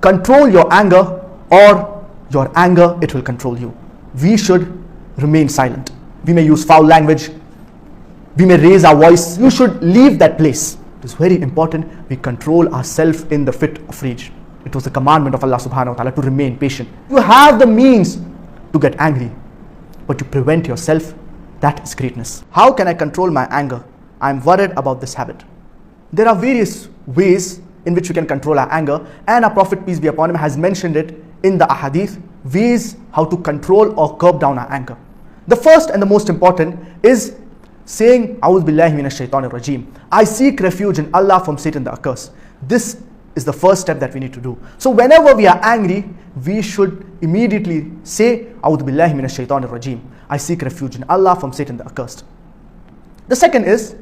Control your anger, or your anger, it will control you. We should remain silent. We may use foul language. We may raise our voice. You should leave that place. It is very important we control ourselves in the fit of rage. It was a commandment of Allah subhanahu wa ta'ala to remain patient. You have the means to get angry, but to prevent yourself, that is greatness. How can I control my anger? I am worried about this habit. There are various ways in which we can control our anger, and our Prophet, peace be upon him, has mentioned it in the ahadith, ways how to control or curb down our anger. The first and the most important is saying, A'udhu billahi minash shaitanir rajim. I seek refuge in Allah from Satan the accursed. This is the first step that we need to do. So whenever we are angry, we should immediately say, A'udhu billahi minash shaitanir rajim. I seek refuge in Allah from Satan the accursed. The second is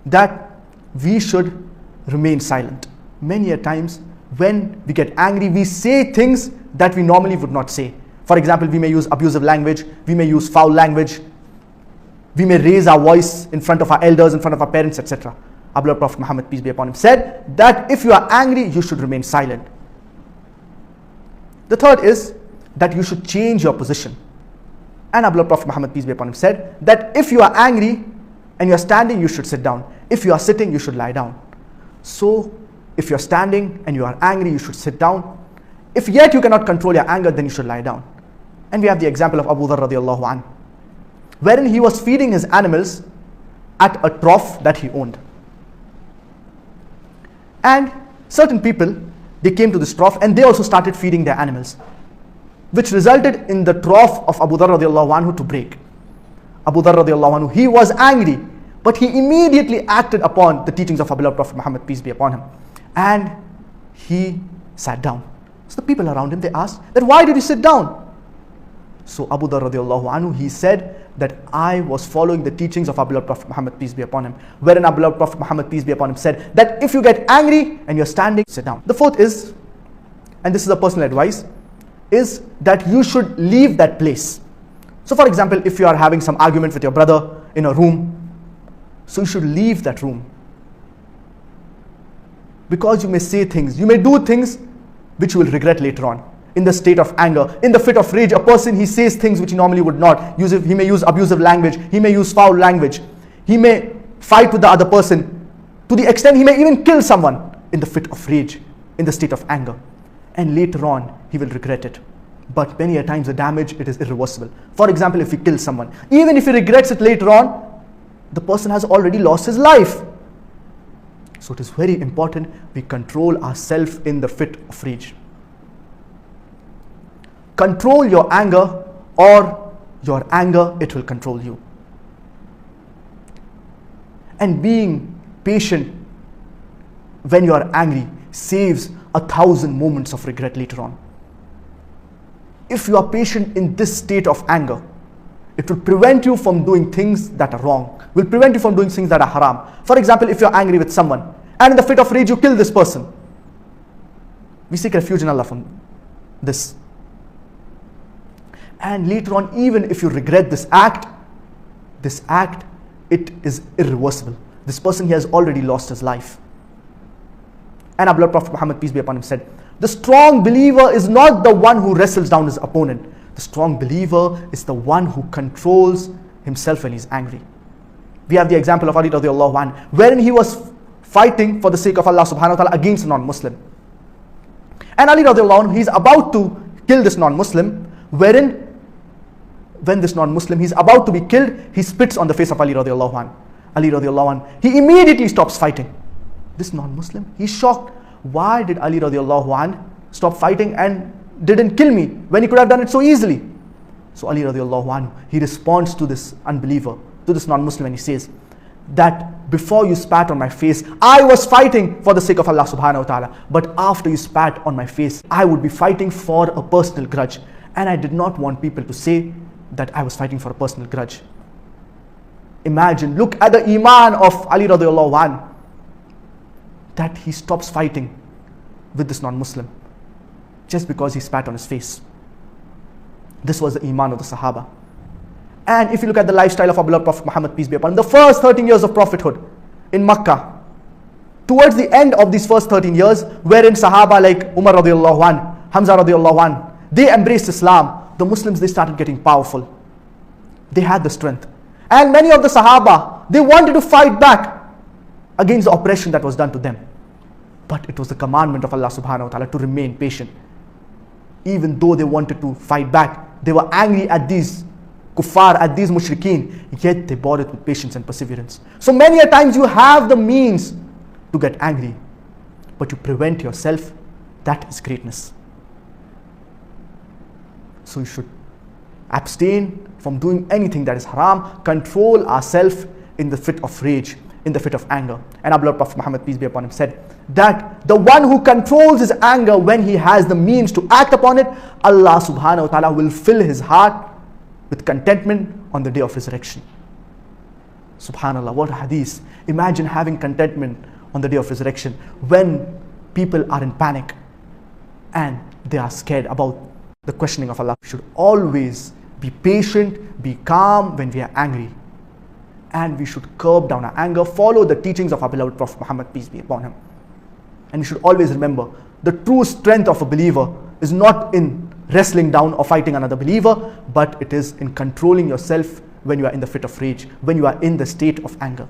that we should remain silent. Many a times when we get angry, we say things that we normally would not say. For example, we may use abusive language, we may use foul language, we may raise our voice in front of our elders, in front of our parents, etc. Our beloved Prophet Muhammad, peace be upon him, said that if you are angry, you should remain silent. The third is that you should change your position. And our beloved Prophet Muhammad, peace be upon him, said that if you are angry and you are standing, you should sit down. If you are sitting, you should lie down. So if you are standing and you are angry, you should sit down. If yet you cannot control your anger, then you should lie down. And we have the example of Abu Dharr radiallahu anhu, wherein he was feeding his animals at a trough that he owned. And certain people, they came to this trough and they also started feeding their animals, which resulted in the trough of Abu Dharr radiallahu anhu to break. Abu Dharr radiallahu anhu, he was angry, but he immediately acted upon the teachings of our beloved Prophet Muhammad, peace be upon him, and he sat down. So the people around him, they asked that why did you sit down? So Abu Dharr radiallahu anhu, he said that I was following the teachings of our beloved Prophet Muhammad, peace be upon him, wherein our beloved Prophet Muhammad, peace be upon him, said that if you get angry and you're standing, sit down. The fourth is, and this is a personal advice, is that you should leave that place. So for example, if you are having some argument with your brother in a room, so you should leave that room. Because you may say things, you may do things which you will regret later on. In the state of anger, in the fit of rage, a person, he says things which he normally would not use. He may use abusive language, he may use foul language, he may fight with the other person, to the extent he may even kill someone in the fit of rage, in the state of anger. And later on, he will regret it. But many a times the damage, it is irreversible. For example, if he kills someone, even if he regrets it later on, the person has already lost his life. So it is very important we control ourselves in the fit of rage. Control your anger, or your anger, it will control you. And being patient when you are angry saves 1,000 moments of regret later on. If you are patient in this state of anger, it will prevent you from doing things that are wrong, will prevent you from doing things that are haram. For example, if you are angry with someone and in the fit of rage you kill this person, we seek refuge in Allah from this. And later on, even if you regret this act, it is irreversible. This person, he has already lost his life. And our beloved Prophet Muhammad, peace be upon him, said, the strong believer is not the one who wrestles down his opponent. The strong believer is the one who controls himself when he's angry. We have the example of Ali radiallahu anhu, wherein he was fighting for the sake of Allah subhanahu wa ta'ala against a non-Muslim. And Ali radiallahu anhu, he's about to kill this non-Muslim, wherein when this non-Muslim, he's about to be killed, he spits on the face of Ali radiallahu anhu. Ali radiallahu anhu, he immediately stops fighting. This non-Muslim, he's shocked. Why did Ali radiallahu anhu stop fighting and didn't kill me when he could have done it so easily? So Ali radiallahu anhu, he responds to this unbeliever, to this non-Muslim, and he says that before you spat on my face, I was fighting for the sake of Allah subhanahu wa ta'ala. But after you spat on my face, I would be fighting for a personal grudge. And I did not want people to say that I was fighting for a personal grudge. Imagine, look at the iman of Ali radiallahu anhu, that he stops fighting with this non-Muslim just because he spat on his face. This was the iman of the Sahaba. And if you look at the lifestyle of our beloved Prophet Muhammad, peace be upon him, the first 13 years of prophethood in Makkah, Towards the end of these first 13 years, wherein Sahaba like Umar radiallahu an, Hamza radiallahu an, they embraced Islam, the Muslims, they started getting powerful. They had the strength. And many of the Sahaba, they wanted to fight back against the oppression that was done to them. But it was the commandment of Allah subhanahu wa ta'ala to remain patient. Even though they wanted to fight back, they were angry at these kuffar, at these mushrikeen, yet they bore it with patience and perseverance. So many a times you have the means to get angry, but you prevent yourself. That is greatness. So you should abstain from doing anything that is haram, control ourselves in the fit of rage, in the fit of anger. And our beloved Prophet Muhammad, peace be upon him, said that the one who controls his anger when he has the means to act upon it, Allah subhanahu wa ta'ala will fill his heart with contentment on the day of resurrection. Subhanallah, what a hadith. Imagine having contentment on the day of resurrection when people are in panic and they are scared about the questioning of Allah. We should always be patient, be calm when we are angry. And we should curb down our anger, follow the teachings of our beloved Prophet Muhammad, peace be upon him. And we should always remember, the true strength of a believer is not in wrestling down or fighting another believer, but it is in controlling yourself when you are in the fit of rage, when you are in the state of anger.